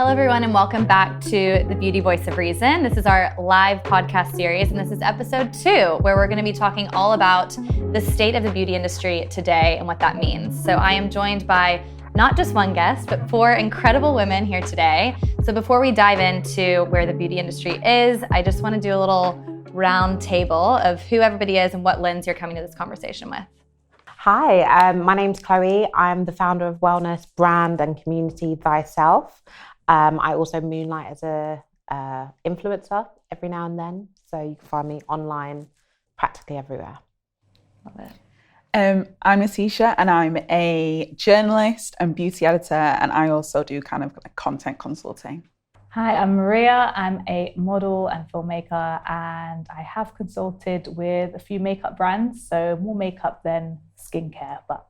Hello, everyone, and welcome back to the Beauty Voice of Reason. This is our live podcast series, and this is episode 2, where we're going to be talking all about the state of the beauty industry today and what that means. So I am joined by not just one guest, but 4 incredible women here today. So before we dive into where the beauty industry is, I just want to do a little round table of who everybody is and what lens you're coming to this conversation with. Hi, my name's Chloe. I'm the founder of wellness brand and community Thyself. I also moonlight as a influencer every now and then, so you can find me online practically everywhere. Love it. I'm Nateisha, and I'm a journalist and beauty editor, and I also do kind of content consulting. Hi, I'm Maria. I'm a model and filmmaker, and I have consulted with a few makeup brands, so more makeup than skincare, but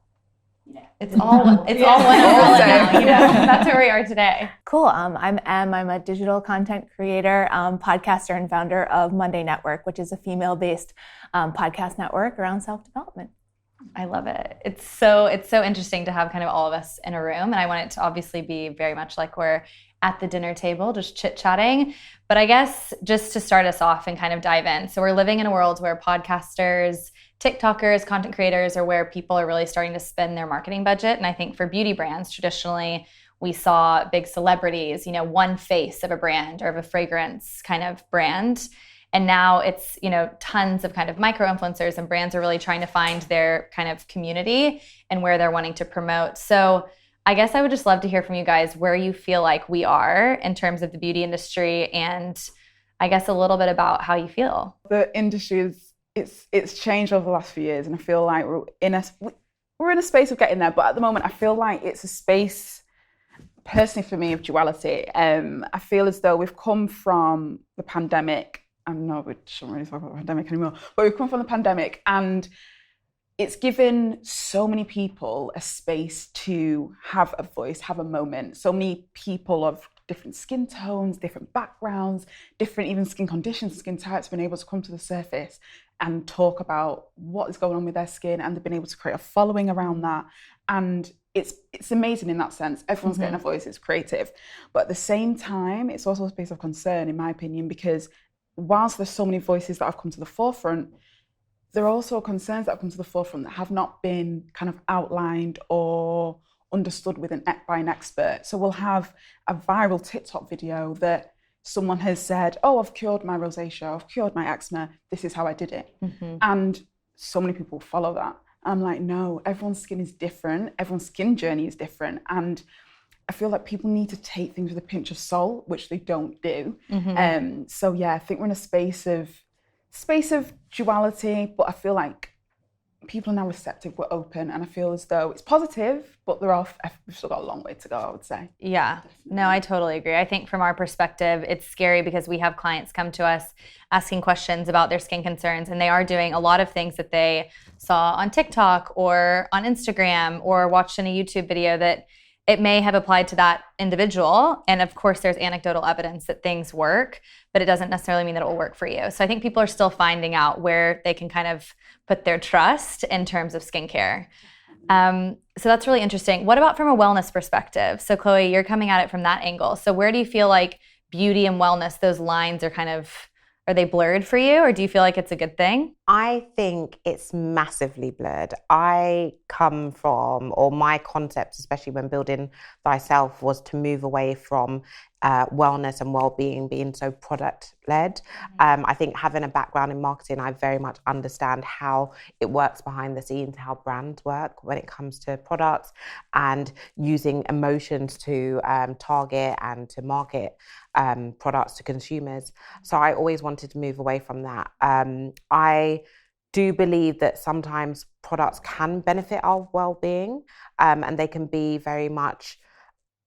It's all one umbrella now, you know? That's where we are today. Cool. I'm Em. I'm a digital content creator, podcaster, and founder of Monday Network, which is a female-based podcast network around self-development. I love it. It's so interesting to have kind of all of us in a room, and I want it to obviously be very much like we're at the dinner table, just chit-chatting. But I guess just to start us off and kind of dive in. So we're living in a world where podcasters, TikTokers, content creators are where people are really starting to spend their marketing budget. And I think for beauty brands, traditionally, we saw big celebrities, one face of a brand or of a fragrance kind of brand. And now it's, tons of kind of micro influencers, and brands are really trying to find their kind of community and where they're wanting to promote. So I guess I would just love to hear from you guys where you feel like we are in terms of the beauty industry, and I guess a little bit about how you feel. The industry it's changed over the last few years, and I feel like we're in a space of getting there. But at the moment, I feel like it's a space, personally for me, of duality. I feel as though we've come from the pandemic. I know we shouldn't really talk about the pandemic anymore, but we've come from the pandemic, and it's given so many people a space to have a voice, have a moment. So many people of different skin tones, different backgrounds, different even skin conditions, skin types, been able to come to the surface and talk about what is going on with their skin, and they've been able to create a following around that. And it's amazing in that sense. Everyone's getting a voice, it's creative. But at the same time, it's also a space of concern, in my opinion, because whilst there's so many voices that have come to the forefront, there are also concerns that have come to the forefront that have not been kind of outlined or understood by an expert. So we'll have a viral TikTok video that someone has said, oh, I've cured my rosacea, I've cured my eczema, this is how I did it. And so many people follow that. I'm like, no, everyone's skin is different, everyone's skin journey is different. And I feel like people need to take things with a pinch of salt, which they don't do. So yeah, I think we're in a space of duality, but I feel like people are now receptive, we're open, and I feel as though it's positive, but we've still got a long way to go, I would say. Yeah, no, I totally agree. I think from our perspective, it's scary because we have clients come to us asking questions about their skin concerns, and they are doing a lot of things that they saw on TikTok or on Instagram or watched in a YouTube video that it may have applied to that individual. And of course, there's anecdotal evidence that things work, but it doesn't necessarily mean that it will work for you. So I think people are still finding out where they can kind of put their trust in terms of skincare. So that's really interesting. What about from a wellness perspective? So Chloe, you're coming at it from that angle. So where do you feel like beauty and wellness, those lines are they blurred for you, or do you feel like it's a good thing? I think it's massively blurred. I come from, or my concept, especially when building Thyself, was to move away from wellness and well-being being so product-led. I think having a background in marketing, I very much understand how it works behind the scenes, how brands work when it comes to products, and using emotions to target and to market products to consumers. So I always wanted to move away from that. I do believe that sometimes products can benefit our well-being, and they can be very much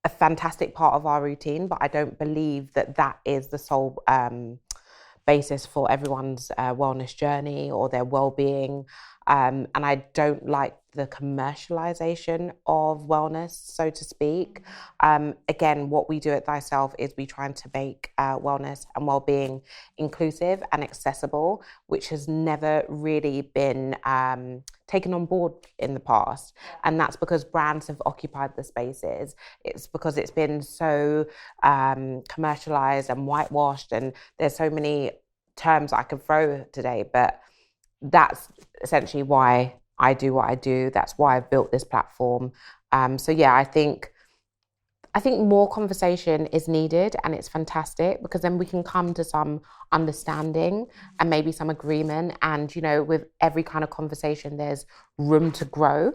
a fantastic part of our routine, but I don't believe that is the sole basis for everyone's wellness journey or their well-being. And I don't like the commercialization of wellness, so to speak. Again, what we do at Thyself is we try to make wellness and well-being inclusive and accessible, which has never really been taken on board in the past. And that's because brands have occupied the spaces. It's because it's been so commercialized and whitewashed, and there's so many terms I could throw today, but that's essentially why I do what I do. That's why I've built this platform. So yeah, I think more conversation is needed, and it's fantastic because then we can come to some understanding and maybe some agreement. And, you know, with every kind of conversation, there's room to grow.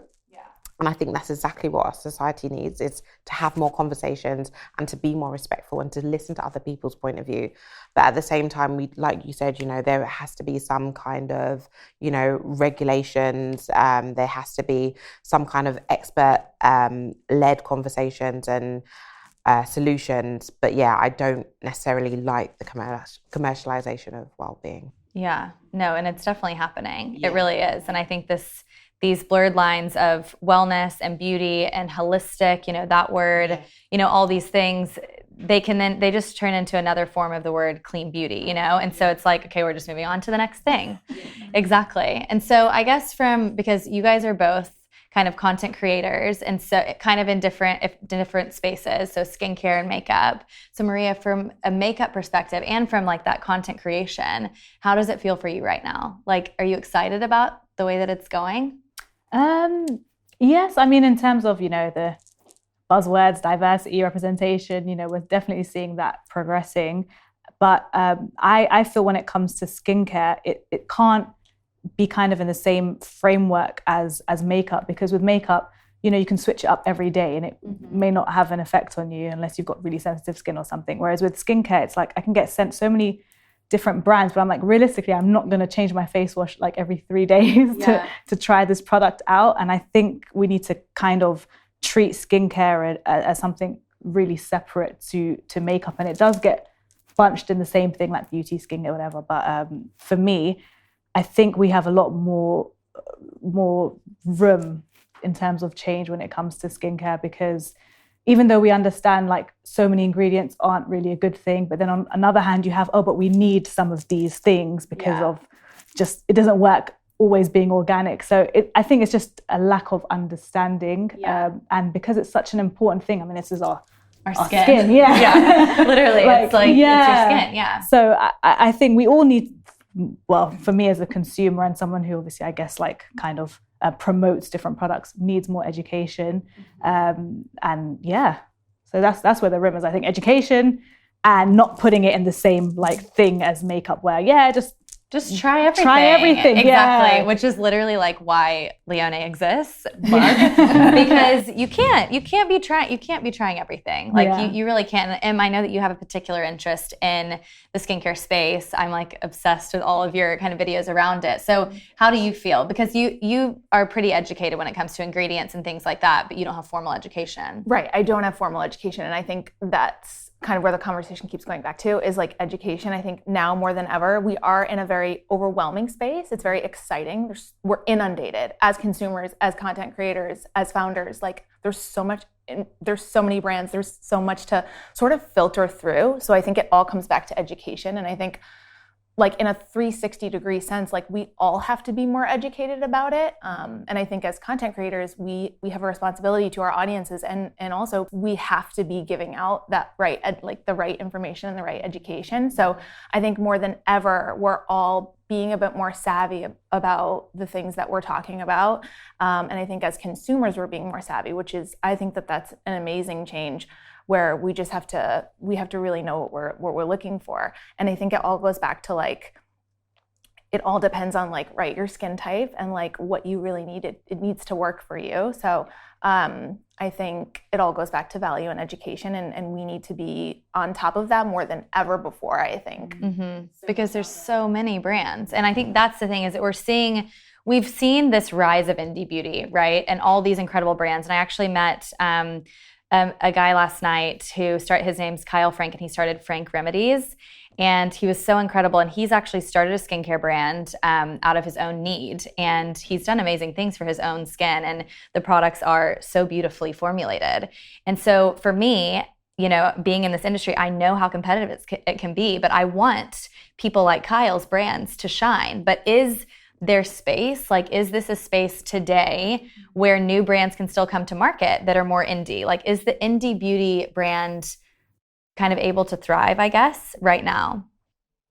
And I think that's exactly what our society needs, is to have more conversations and to be more respectful and to listen to other people's point of view. But at the same time, we, like you said, you know, there has to be some kind of, you know, regulations. There has to be some kind of expert led conversations and solutions. But yeah, I don't necessarily like the commercialization of well-being. Yeah, no, and it's definitely happening. Yeah. It really is. And I think these blurred lines of wellness and beauty and holistic, you know, that word, you know, all these things, they just turn into another form of the word clean beauty, you know? And so it's like, okay, we're just moving on to the next thing. Exactly. And so I guess because you guys are both kind of content creators, and so kind of in different spaces, so skincare and makeup. So Maria, from a makeup perspective and from like that content creation, how does it feel for you right now? Like, are you excited about the way that it's going? Yes, I mean, in terms of, you know, the buzzwords, diversity, representation, you know, we're definitely seeing that progressing. But I feel when it comes to skincare, it can't be kind of in the same framework as makeup, because with makeup, you know, you can switch it up every day and it may not have an effect on you unless you've got really sensitive skin or something. Whereas with skincare, it's like I can get sent so many different brands, but I'm like, realistically, I'm not going to change my face wash like every 3 days to try this product out. And I think we need to kind of treat skincare as something really separate to makeup. And it does get bunched in the same thing like beauty, skincare, whatever. But for me, I think we have a lot more room in terms of change when it comes to skincare, because even though we understand like so many ingredients aren't really a good thing, but then on another hand you have, but we need some of these things because of just, it doesn't work always being organic. So I think it's just a lack of understanding. And because it's such an important thing, I mean, this is our skin. Yeah. Literally, like, it's like, it's your skin. Yeah. So I think we all need, well, for me as a consumer and someone who obviously, I guess, like kind of promotes different products, needs more education. And yeah, so that's where the room is. I think education and not putting it in the same like thing as makeup, where just try everything. Try everything, exactly. Which is literally like why Lionne exists, because you can't be trying everything. Like you really can't. And I know that you have a particular interest in the skincare space. I'm like obsessed with all of your kind of videos around it. So how do you feel? Because you are pretty educated when it comes to ingredients and things like that, but you don't have formal education. Right. I don't have formal education, and I think that's kind of where the conversation keeps going back to, is like education. I think now more than ever, we are in a very overwhelming space. It's very exciting. We're inundated as consumers, as content creators, as founders. Like there's so many brands, there's so much to sort of filter through. So I think it all comes back to education. And I think like in a 360-degree sense, like we all have to be more educated about it. And I think as content creators, we have a responsibility to our audiences, and also we have to be giving out that the right information and the right education. So I think more than ever, we're all being a bit more savvy about the things that we're talking about. And I think as consumers, we're being more savvy, which is, I think that's an amazing change, where we just have to really know what we're looking for. And I think it all goes back to like, it all depends on like, your skin type and like what you really need. It needs to work for you. So I think it all goes back to value and education, and we need to be on top of that more than ever before, I think. Mm-hmm. Because there's so many brands. And I think that's the thing, is that we've seen this rise of indie beauty, right? And all these incredible brands. And I actually met a guy last night his name's Kyle Frank, and he started Frank Remedies. And he was so incredible. And he's actually started a skincare brand out of his own need. And he's done amazing things for his own skin. And the products are so beautifully formulated. And so for me, being in this industry, I know how competitive it can be. But I want people like Kyle's brands to shine. But is there space? Like, is this a space today where new brands can still come to market that are more indie? Like, is the indie beauty brand kind of able to thrive, I guess, right now?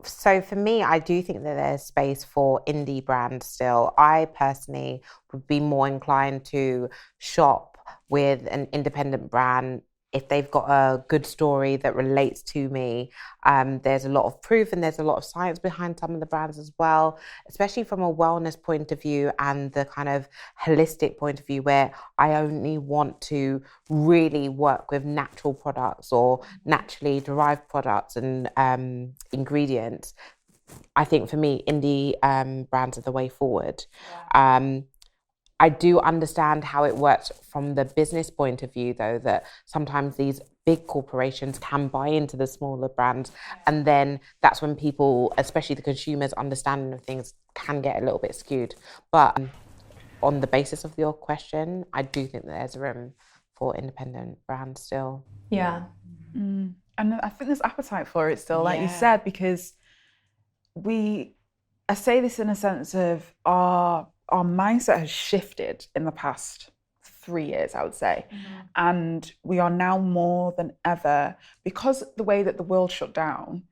So for me, I do think that there's space for indie brands still. I personally would be more inclined to shop with an independent brand if they've got a good story that relates to me. There's a lot of proof and there's a lot of science behind some of the brands as well, especially from a wellness point of view and the kind of holistic point of view, where I only want to really work with natural products or naturally derived products and ingredients. I think for me, indie brands are the way forward. Yeah. I do understand how it works from the business point of view, though, that sometimes these big corporations can buy into the smaller brands. And then that's when people, especially the consumers' understanding of things, can get a little bit skewed. But on the basis of your question, I do think that there's room for independent brands still. Yeah. And I think there's appetite for it still, like you said, because I say this in a sense of our mindset has shifted in the past 3 years, I would say. Mm-hmm. And we are now more than ever, because the way that the world shut down,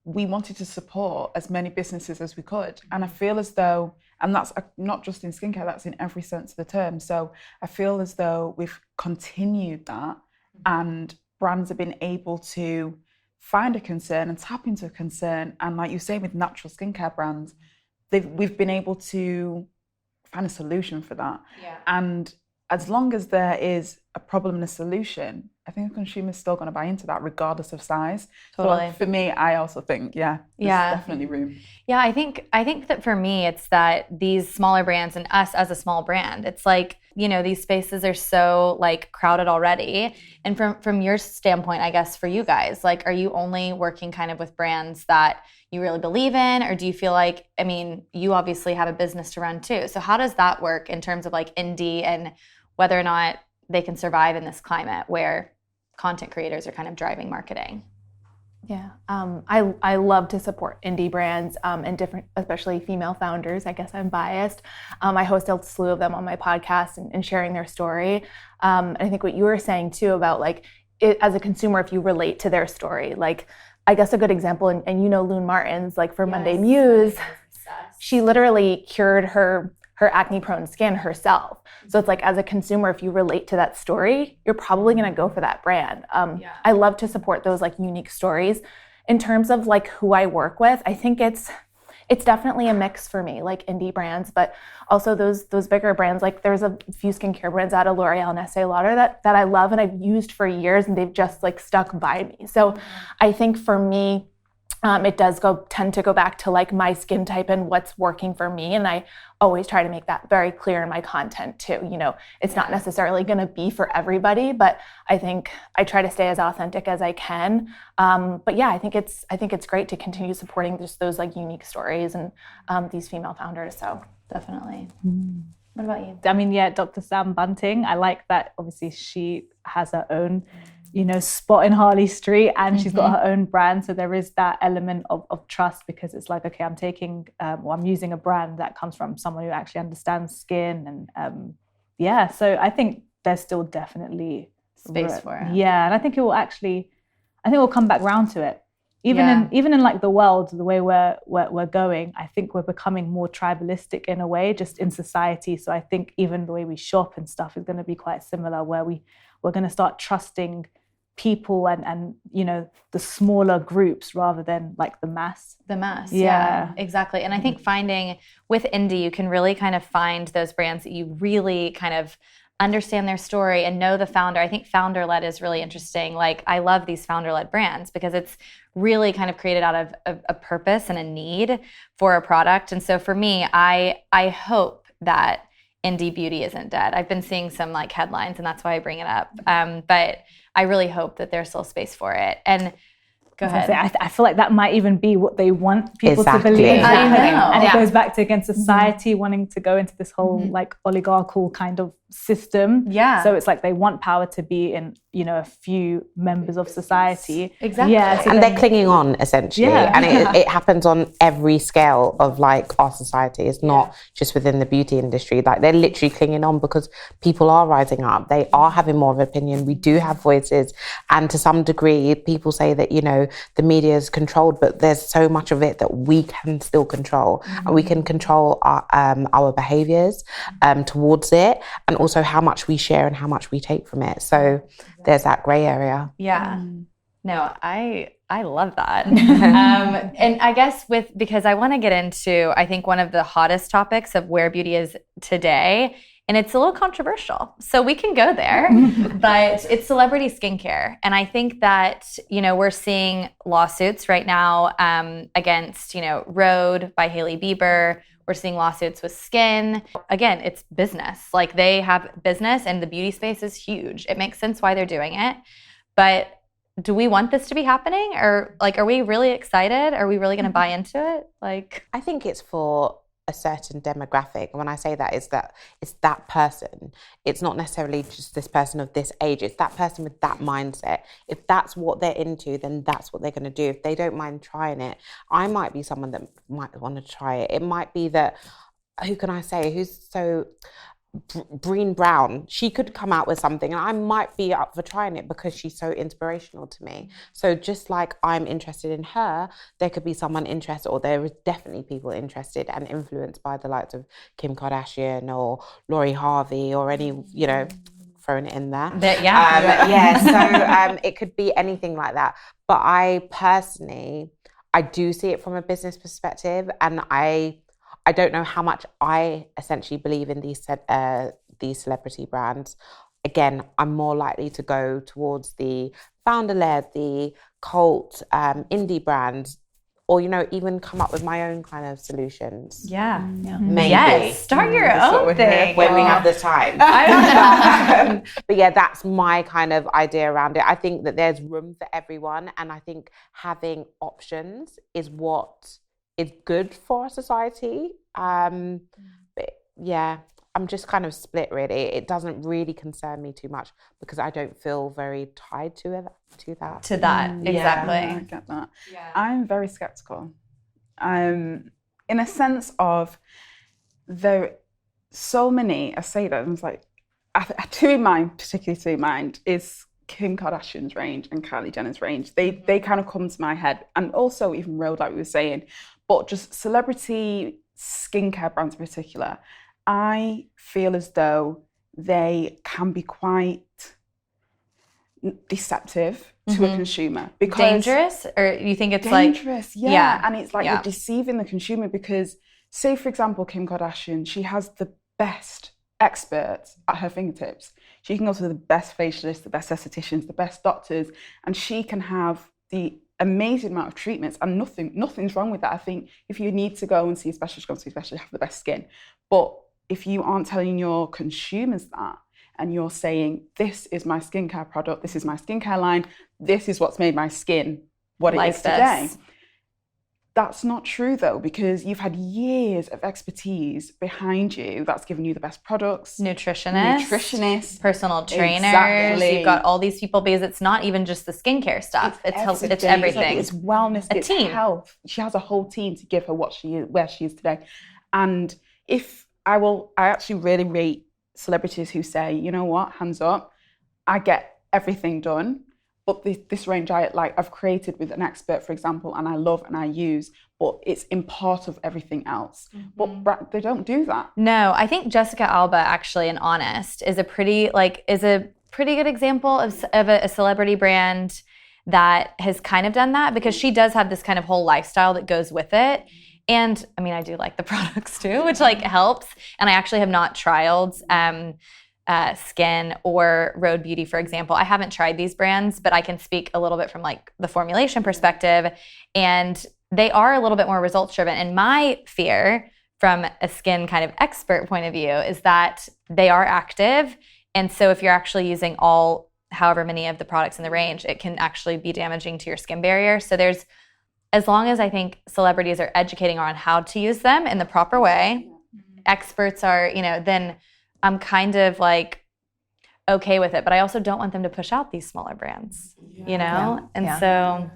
we wanted to support as many businesses as we could. And I feel as though, and that's not just in skincare, that's in every sense of the term. So I feel as though we've continued that, and brands have been able to find a concern and tap into a concern. And like you say, with natural skincare brands, we've been able to find a solution for that. Yeah. And as long as there is a problem and a solution, I think the consumer's still going to buy into that regardless of size. Totally. So for me, I also think, there's definitely room. Yeah, I think that for me, it's that these smaller brands and us as a small brand, it's like, these spaces are so like crowded already. And from your standpoint, I guess for you guys, like, are you only working kind of with brands that you really believe in? Or do you feel like, you obviously have a business to run too. So how does that work in terms of like indie and whether or not they can survive in this climate where content creators are kind of driving marketing? Yeah, I love to support indie brands and different, especially female founders. I guess I'm biased. I host a slew of them on my podcast and sharing their story. And I think what you were saying too about like, as a consumer, if you relate to their story, like, I guess a good example, and Loon Martins, like for Monday Muse, she literally cured her acne-prone skin herself. So it's like, as a consumer, if you relate to that story, you're probably going to go for that brand. I love to support those like unique stories. In terms of like who I work with, I think it's definitely a mix for me, like indie brands, but also those bigger brands. Like there's a few skincare brands out of L'Oreal and Estee Lauder that I love and I've used for years, and they've just like stuck by me. So I think for me, it does tend to go back to like my skin type and what's working for me. And I always try to make that very clear in my content too. It's not necessarily going to be for everybody, but I think I try to stay as authentic as I can. But yeah, I think it's great to continue supporting just those like unique stories and these female founders. So definitely. What about you? Dr. Sam Bunting. I like that. Obviously, she has her own spot in Harley Street, and she's got her own brand. So there is that element of trust, because it's like, okay, I'm using a brand that comes from someone who actually understands skin. And so I think there's still definitely space for it. Yeah. And I think we'll come back round to it. Even in like the world, the way we're going, I think we're becoming more tribalistic in a way, just in society. So I think even the way we shop and stuff is going to be quite similar, where we're going to start trusting people and the smaller groups rather than like the mass. Yeah, exactly. And I think finding with indie, you can really kind of find those brands that you really kind of understand their story and know the founder. I think founder-led is really interesting. Like, I love these founder-led brands because it's really kind of created out of a purpose and a need for a product. And so for me, I hope that indie beauty isn't dead. I've been seeing some like headlines, and that's why I bring it up. But I really hope that there's still space for it. And go ahead. I feel like that might even be what they want people to Exactly. believe. I know. And it goes back to, again, society wanting to go into this whole like oligarchical kind of system. Yeah. So it's like they want power to be in, you know, a few members of society. Exactly. Yeah. So And they're clinging on, essentially. Yeah. And it happens on every scale of like our society. It's not just within the beauty industry. Like they're literally clinging on because people are rising up. They are having more of an opinion. We do have voices. And to some degree, people say that, you know, the media is controlled, but there's so much of it that we can still control. And we can control our behaviors towards it, and also how much we share and how much we take from it. So there's that grey area. Yeah. No, I love that. And I guess because I want to get into, I think, one of the hottest topics of where beauty is today, and it's a little controversial. So we can go there, but it's celebrity skincare. And I think that, you know, we're seeing lawsuits right now against, you know, Rhode by Hailey Bieber. We're seeing lawsuits with Skin. Again, it's business. Like they have business, and the beauty space is huge. It makes sense why they're doing it. But do we want this to be happening? Or like, are we really excited? Are we really going to buy into it? Like, I think it's for a certain demographic. And when I say that, it's that person. It's not necessarily just this person of this age. It's that person with that mindset. If that's what they're into, then that's what they're going to do. If they don't mind trying it, I might be someone that might want to try it. It might be that, who can I say, who's so... Breen Brown, she could come out with something and I might be up for trying it because she's so inspirational to me. So just like I'm interested in her, there could be someone interested, or there is definitely people interested and influenced by the likes of Kim Kardashian or Lori Harvey or any, you know, throwing it in there. So it could be anything like that. But I personally, I do see it from a business perspective, and I don't know how much I essentially believe in these celebrity brands. Again, I'm more likely to go towards the founder-led, the cult, indie brands, or, you know, even come up with my own kind of solutions. yeah. Maybe. Yes, start your own thing. When we have the time. But yeah, that's my kind of idea around it. I think that there's room for everyone, and I think having options is what is good for our society. But yeah, I'm just kind of split really. It doesn't really concern me too much because I don't feel very tied to that. Exactly. I get that. Yeah. I'm very skeptical. In a sense of there so many, I say that, and it's like, two in mind is Kim Kardashian's range and Kylie Jenner's range. They kind of come to my head, and also even Rhode, like we were saying, but just celebrity skincare brands in particular, I feel as though they can be quite deceptive to a consumer. Because dangerous? Or you think it's dangerous, like... yeah. And it's like you're deceiving the consumer because, say, for example, Kim Kardashian, she has the best experts at her fingertips. She can go to the best facialists, the best estheticians, the best doctors, and she can have the amazing amount of treatments, and nothing's wrong with that. I think if you need to go and see a specialist, go and see a specialist, have the best skin. But if you aren't telling your consumers that, and you're saying, this is my skincare product, this is my skincare line, this is what's made my skin what it is today. That's not true though, because you've had years of expertise behind you that's given you the best products. Nutritionists, personal trainers. Exactly. You've got all these people, because it's not even just the skincare stuff. It's everything. It's wellness, it's team. Health. She has a whole team to give her where she is today. And I actually really rate celebrities who say, you know what, hands up, I get everything done. But this range I've created with an expert, for example, and I love and I use, but it's in part of everything else. But they don't do that. No, I think Jessica Alba, actually, in Honest, is a pretty good example of a celebrity brand that has kind of done that, because she does have this kind of whole lifestyle that goes with it. And I mean, I do like the products too, which like helps. And I actually have not trialed Skin or Rhode Beauty, for example. I haven't tried these brands, but I can speak a little bit from like the formulation perspective. And they are a little bit more results driven. And my fear from a skin kind of expert point of view is that they are active. And so if you're actually using however many of the products in the range, it can actually be damaging to your skin barrier. So as long as I think celebrities are educating on how to use them in the proper way, experts are, then I'm kind of like okay with it. But I also don't want them to push out these smaller brands, So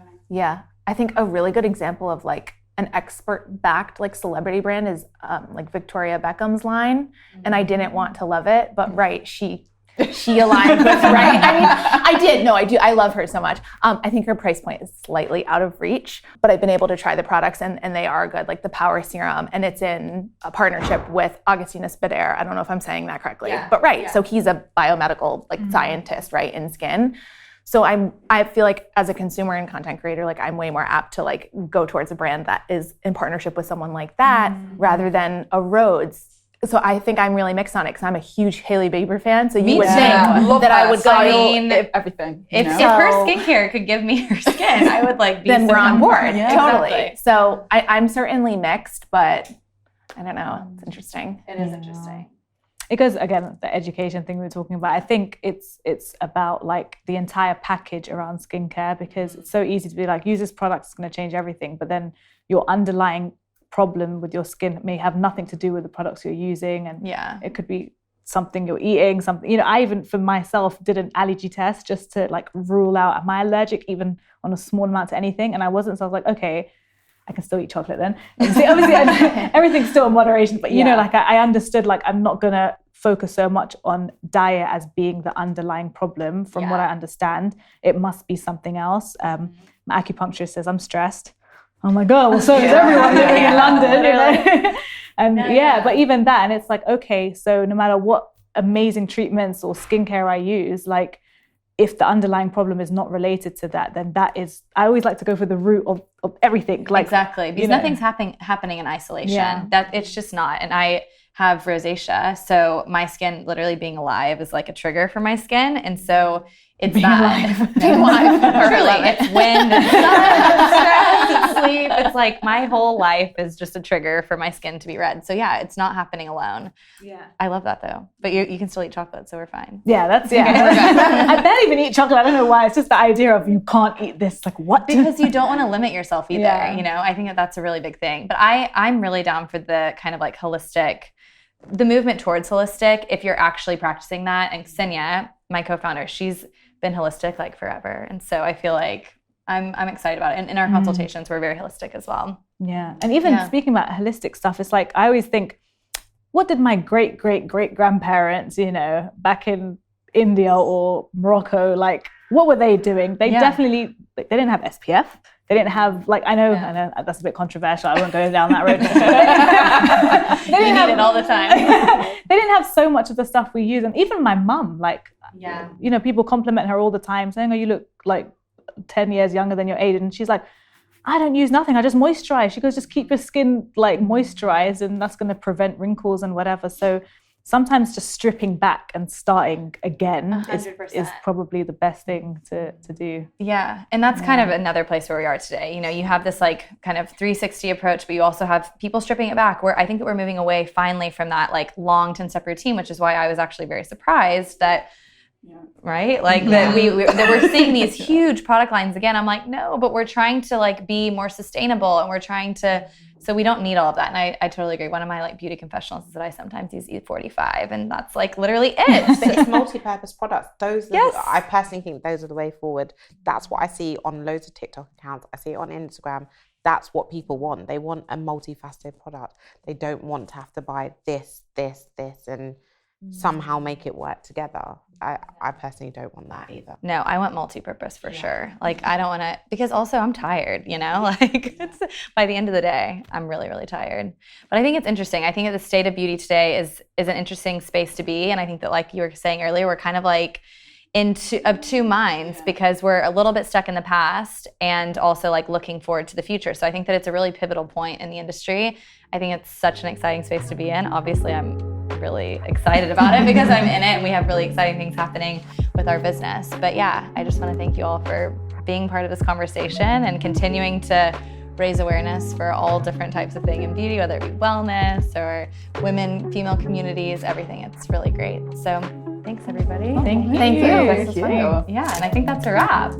I think a really good example of like an expert-backed like celebrity brand is like Victoria Beckham's line, and I didn't want to love it, but she aligned with right. I mean, I did. No, I do. I love her so much. I think her price point is slightly out of reach, but I've been able to try the products and they are good, like the Power Serum, and it's in a partnership with Augustinus Bader. I don't know if I'm saying that correctly, but right. So he's a biomedical scientist, right, in skin. So I feel like as a consumer and content creator, like I'm way more apt to like go towards a brand that is in partnership with someone like that rather than a Rhodes. So I think I'm really mixed on it because I'm a huge Hailey Bieber fan. So you would think that I would go everything. If her skincare could give me her skin, I would like be then we're on board. Yeah, totally. Exactly. So I'm certainly mixed, but I don't know. It's interesting. It is interesting. It goes, again, the education thing we were talking about. I think it's about like the entire package around skincare, because it's so easy to be like, use this product, it's going to change everything. But then your underlying problem with your skin may have nothing to do with the products you're using. And it could be something you're eating, something, I even for myself did an allergy test just to like rule out, am I allergic even on a small amount to anything? And I wasn't. So I was like, okay, I can still eat chocolate then. Obviously everything's still in moderation, but like I understood, like I'm not going to focus so much on diet as being the underlying problem. From what I understand, it must be something else. My acupuncturist says I'm stressed. Oh my God, well, so is everyone living in London. And but even that, and it's like, okay, so no matter what amazing treatments or skincare I use, like if the underlying problem is not related to that, then that is, I always like to go for the root of everything. Like, exactly, because nothing's happening in isolation. That it's just not. And I have rosacea, so my skin literally being alive is like a trigger for my skin, and so it's being alive. Truly, it's wind, it's sun, it's stress, it's sleep. It's like my whole life is just a trigger for my skin to be red. So it's not happening alone. Yeah, I love that though. But you can still eat chocolate, so we're fine. Yeah, that's I barely even eat chocolate. I don't know why. It's just the idea of you can't eat this. Like what? Because you don't want to limit yourself either. I think that's a really big thing. But I'm really down for the kind of like holistic. The movement towards holistic, if you're actually practicing that. And Ksenia, my co-founder, she's been holistic like forever. And so I feel like I'm excited about it. And in our consultations, we're very holistic as well. Yeah. And even speaking about holistic stuff, it's like, I always think, what did my great-great-great-grandparents, back in India or Morocco, like, what were they doing? They definitely, they didn't have SPF. They didn't have, like, I know that's a bit controversial. I won't go down that road. They didn't have it all the time. They didn't have so much of the stuff we use. And even my mum, like, people compliment her all the time, saying, oh, you look like 10 years younger than your age. And she's like, I don't use nothing. I just moisturize. She goes, just keep your skin, like, moisturized, and that's going to prevent wrinkles and whatever. So sometimes just stripping back and starting again is probably the best thing to do. Yeah. And that's kind of another place where we are today. You have this like kind of 360 approach, but you also have people stripping it back, where I think that we're moving away finally from that like long 10-step routine, which is why I was actually very surprised that right? Like that we're seeing these huge product lines again. I'm like, no, but we're trying to like be more sustainable, and we're trying to, so we don't need all of that. And I totally agree. One of my like beauty confessionals is that I sometimes use E45, and that's like literally it. But it's multi-purpose products. I personally think those are the way forward. That's what I see on loads of TikTok accounts. I see it on Instagram. That's what people want. They want a multifaceted product. They don't want to have to buy this, and somehow make it work together. I personally don't want that either. No, I want multi-purpose for sure. Like I don't want to, because also I'm tired, like it's, by the end of the day, I'm really, really tired. But I think it's interesting. I think that the state of beauty today is an interesting space to be. And I think that, like you were saying earlier, we're kind of like of two minds, because we're a little bit stuck in the past and also like looking forward to the future. So I think that it's a really pivotal point in the industry. I think it's such an exciting space to be in. Obviously, I'm really excited about it because I'm in it and we have really exciting things happening with our business. But I just want to thank you all for being part of this conversation and continuing to raise awareness for all different types of thing in beauty, whether it be wellness or women, female communities, everything. It's really great. So thanks everybody. Thank you. Thank you. Thank you. Yeah, and I think that's a wrap.